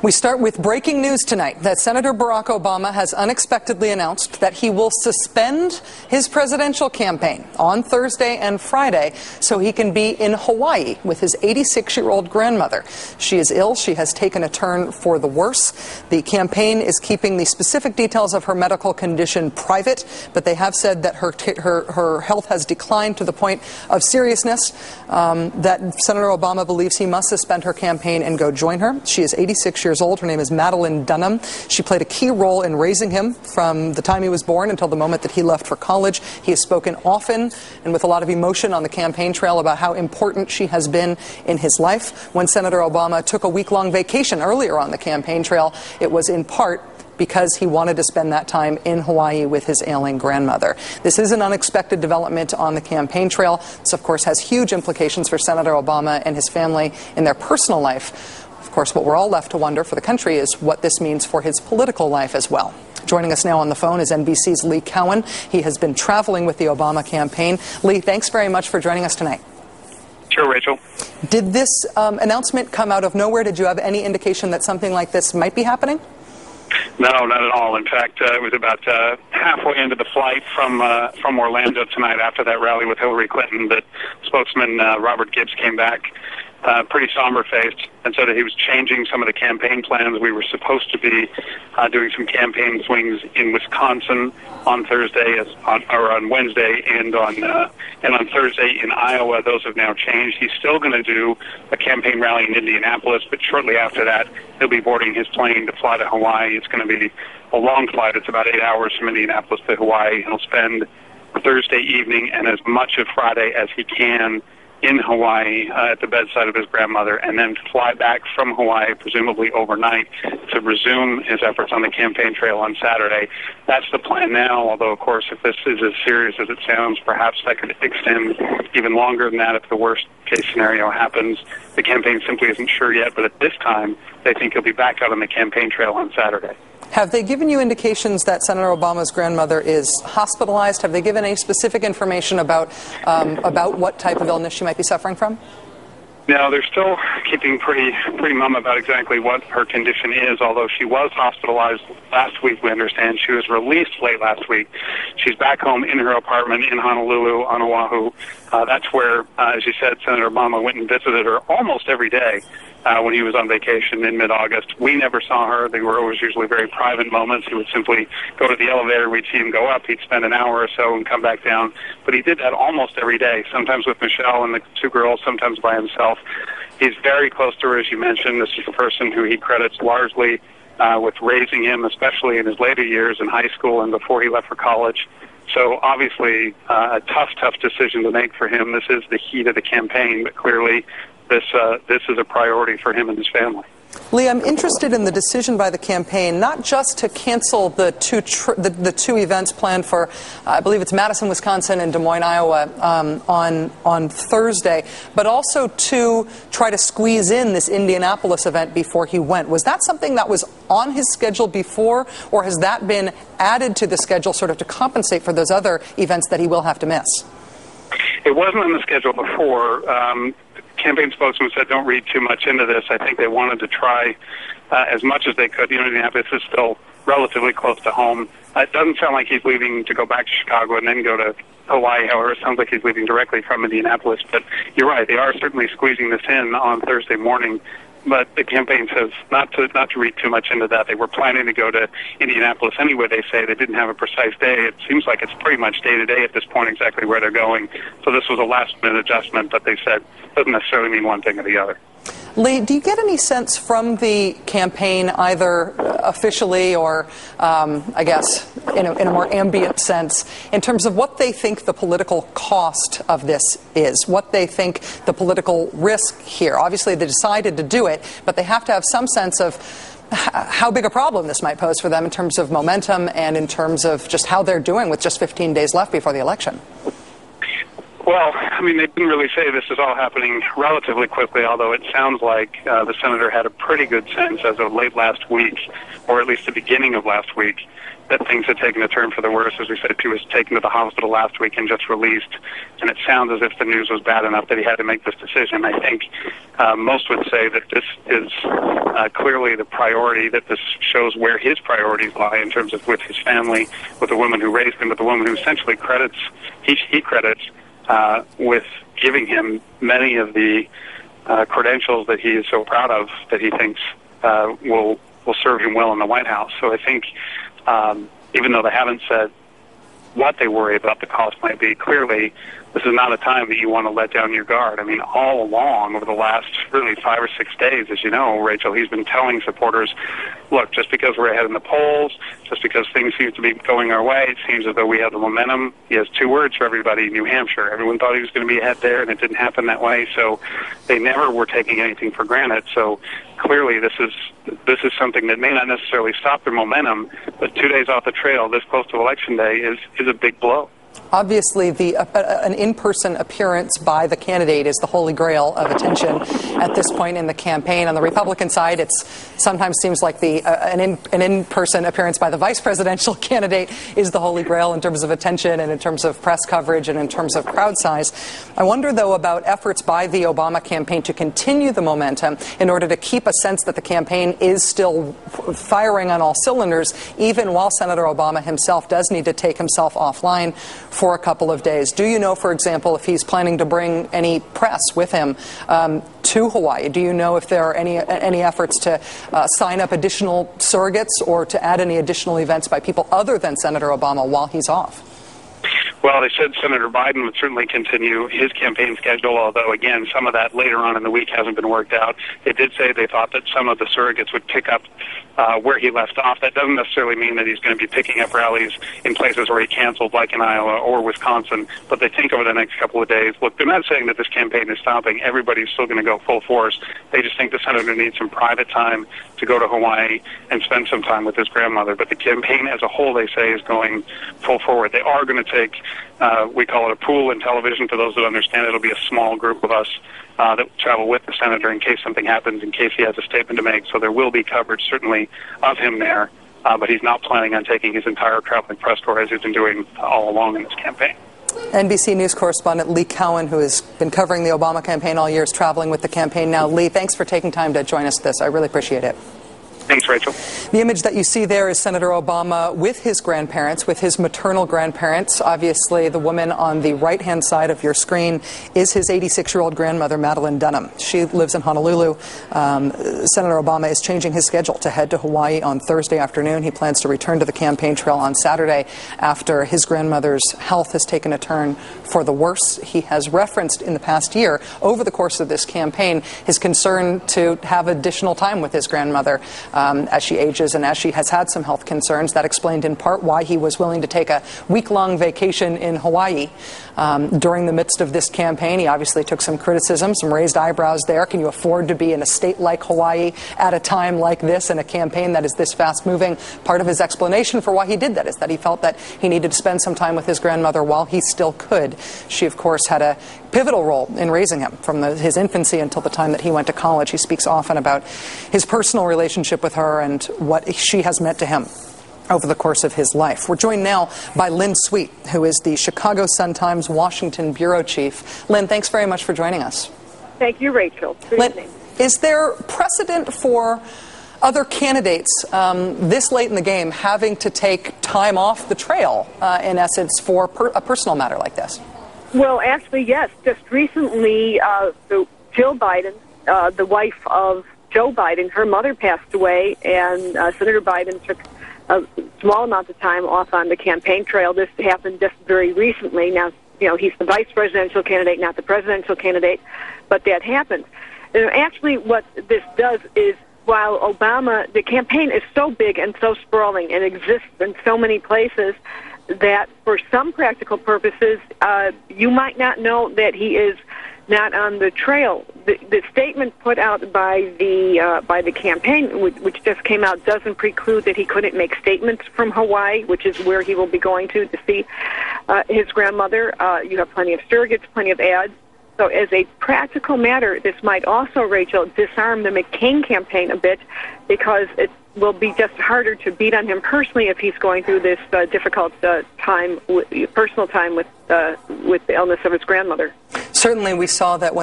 We start with breaking news tonight that Senator Barack Obama has unexpectedly announced that he will suspend his presidential campaign on Thursday and Friday so he can be in Hawaii with his 86-year-old grandmother. She is ill. She has taken a turn for the worse. The campaign is keeping the specific details of her medical condition private, but they have said that her health has declined to the point of seriousness that Senator Obama believes he must suspend her campaign and go join her. She is 86 years old. Her name is Madeline Dunham. She played a key role in raising him from the time he was born until the moment that he left for college. He has spoken often and with a lot of emotion on the campaign trail about how important she has been in his life. When Senator Obama took a week-long vacation earlier on the campaign trail, it was in part because he wanted to spend that time in Hawaii with his ailing grandmother. This is an unexpected development on the campaign trail. This, of course, has huge implications for Senator Obama and his family in their personal life. Of course, what we're all left to wonder for the country is what this means for his political life as well. Joining us now on the phone is NBC's Lee Cowan. He has been traveling with the Obama campaign. Lee, thanks very much for joining us tonight. Sure, Rachel. Did this announcement come out of nowhere? Did you have any indication that something like this might be happening? No, not at all. In fact, it was about halfway into the flight from Orlando tonight after that rally with Hillary Clinton that spokesman Robert Gibbs came back pretty somber-faced and said that he was changing some of the campaign plans. We were supposed to be doing some campaign swings in Wisconsin on Thursday, or on Wednesday, and on Thursday in Iowa. Those have now changed. He's still going to do a campaign rally in Indianapolis, but shortly after that, he'll be boarding his plane to fly to Hawaii. It's going to be a long flight. It's about 8 hours from Indianapolis to Hawaii. He'll spend Thursday evening and as much of Friday as he can in Hawaii at the bedside of his grandmother, and then fly back from Hawaii, presumably overnight, to resume his efforts on the campaign trail on Saturday. That's the plan now, although, of course, if this is as serious as it sounds, perhaps that could extend even longer than that if the worst-case scenario happens. The campaign simply isn't sure yet, but at this time, they think he'll be back out on the campaign trail on Saturday. Have they given you indications that Senator Obama's grandmother is hospitalized? Have they given any specific information about what type of illness she might be suffering from? No, they're still keeping pretty mum about exactly what her condition is, although she was hospitalized last week, we understand. She was released late last week. She's back home in her apartment in Honolulu on Oahu. That's where, as you said, Senator Obama went and visited her almost every day when he was on vacation in mid-August. We never saw her. They were always usually very private moments. He would simply go to the elevator, we'd see him go up, he'd spend an hour or so and come back down. But he did that almost every day, sometimes with Michelle and the two girls, sometimes by himself. He's very close to her, as you mentioned. This is a person who he credits largely with raising him, especially in his later years in high school and before he left for college. So obviously a tough decision to make for him. This is the heat of the campaign, but clearly this is a priority for him and his family. Lee, I'm interested in the decision by the campaign, not just to cancel the two events planned for, I believe it's Madison, Wisconsin, and Des Moines, Iowa, on Thursday, but also to try to squeeze in this Indianapolis event before he went. Was that something that was on his schedule before, or has that been added to the schedule sort of to compensate for those other events that he will have to miss? It wasn't on the schedule before. Campaign spokesman said don't read too much into this. I think they wanted to try as much as they could. Indianapolis is still relatively close to home. It doesn't sound like he's leaving to go back to Chicago and then go to Hawaii, however. It sounds like he's leaving directly from Indianapolis. But you're right, they are certainly squeezing this in on Thursday morning. But the campaign says not to read too much into that. They were planning to go to Indianapolis anyway, they say. They didn't have a precise day. It seems like it's pretty much day-to-day at this point exactly where they're going. So this was a last-minute adjustment, but they said it doesn't necessarily mean one thing or the other. Lee, do you get any sense from the campaign, either officially or, I guess, in a more ambient sense, in terms of what they think the political cost of this is, what they think the political risk here? Obviously, they decided to do it, but they have to have some sense of how big a problem this might pose for them in terms of momentum and in terms of just how they're doing with just 15 days left before the election. Well, I mean, they didn't really say this is all happening relatively quickly, although it sounds like the senator had a pretty good sense as of late last week, or at least the beginning of last week, that things had taken a turn for the worse. As we said, he was taken to the hospital last week and just released, and it sounds as if the news was bad enough that he had to make this decision. I think most would say that this is clearly the priority, that this shows where his priorities lie in terms of with his family, with the woman who raised him, with the woman who essentially he credits with giving him many of the credentials that he is so proud of, that he thinks will serve him well in the White House. So I think even though they haven't said what they worry about the cost might be, clearly this is not a time that you want to let down your guard. I mean, all along over the last really 5 or 6 days, as you know, Rachel, he's been telling supporters, look, just because we're ahead in the polls, just because things seem to be going our way, it seems as though we have the momentum. He has 2 words for everybody: New Hampshire. Everyone thought he was going to be ahead there, and it didn't happen that way. So they never were taking anything for granted. So clearly this is something that may not necessarily stop their momentum, but 2 days off the trail, this close to Election Day, is a big blow. Obviously, an in-person appearance by the candidate is the holy grail of attention at this point in the campaign. On the Republican side, it sometimes seems like an in-person appearance by the vice presidential candidate is the holy grail in terms of attention and in terms of press coverage and in terms of crowd size. I wonder, though, about efforts by the Obama campaign to continue the momentum in order to keep a sense that the campaign is still firing on all cylinders, even while Senator Obama himself does need to take himself offline for a couple of days. Do you know, for example, if he's planning to bring any press with him to Hawaii? Do you know if there are any efforts to sign up additional surrogates or to add any additional events by people other than Senator Obama while he's off? Well, they said Senator Biden would certainly continue his campaign schedule, although, again, some of that later on in the week hasn't been worked out. They did say they thought that some of the surrogates would pick up where he left off. That doesn't necessarily mean that he's going to be picking up rallies in places where he canceled, like in Iowa or Wisconsin, but they think over the next couple of days. Look, they're not saying that this campaign is stopping. Everybody's still going to go full force. They just think the senator needs some private time to go to Hawaii and spend some time with his grandmother. But the campaign as a whole, they say, is going full forward. They are going to take, we call it a pool in television. For those that understand, it'll be a small group of us that travel with the senator in case something happens, in case he has a statement to make. So there will be coverage, certainly, of him there, but he's not planning on taking his entire traveling press tour as he's been doing all along in this campaign. NBC News correspondent Lee Cowan, who has been covering the Obama campaign all year, is traveling with the campaign now. Lee, thanks for taking time to join us this. I really appreciate it. Thanks, Rachel. The image that you see there is Senator Obama with his grandparents, with his maternal grandparents. Obviously, the woman on the right-hand side of your screen is his 86-year-old grandmother, Madeline Dunham. She lives in Honolulu. Senator Obama is changing his schedule to head to Hawaii on Thursday afternoon. He plans to return to the campaign trail on Saturday after his grandmother's health has taken a turn for the worse. He has referenced in the past year, over the course of this campaign, his concern to have additional time with his grandmother as she ages and as she has had some health concerns. That explained in part why he was willing to take a week-long vacation in Hawaii during the midst of this campaign. He obviously took some criticism, some raised eyebrows there. Can you afford to be in a state like Hawaii at a time like this in a campaign that is this fast-moving? Part of his explanation for why he did that is that he felt that he needed to spend some time with his grandmother while he still could. She, of course, had a pivotal role in raising him from his infancy until the time that he went to college. He speaks often about his personal relationship with her and what she has meant to him over the course of his life. We're joined now by Lynn Sweet, who is the Chicago Sun-Times Washington bureau chief. Lynn, thanks very much for joining us. Thank you, Rachel. Lynn, is there precedent for other candidates this late in the game having to take time off the trail, in essence, for a personal matter like this? Well, actually, yes. Just recently, Jill Biden, the wife of Joe Biden, her mother passed away, and Senator Biden took a small amount of time off on the campaign trail. This happened just very recently. Now, you know, he's the vice presidential candidate, not the presidential candidate, but that happened. And actually, what this does is, while Obama, the campaign is so big and so sprawling and exists in so many places that for some practical purposes, you might not know that he is not on the trail. The statement put out by the campaign, which just came out, doesn't preclude that he couldn't make statements from Hawaii, which is where he will be going to see his grandmother. You have plenty of surrogates, plenty of ads. So as a practical matter, this might also, Rachel, disarm the McCain campaign a bit, because it will be just harder to beat on him personally if he's going through this difficult personal time with the illness of his grandmother. Certainly we saw that when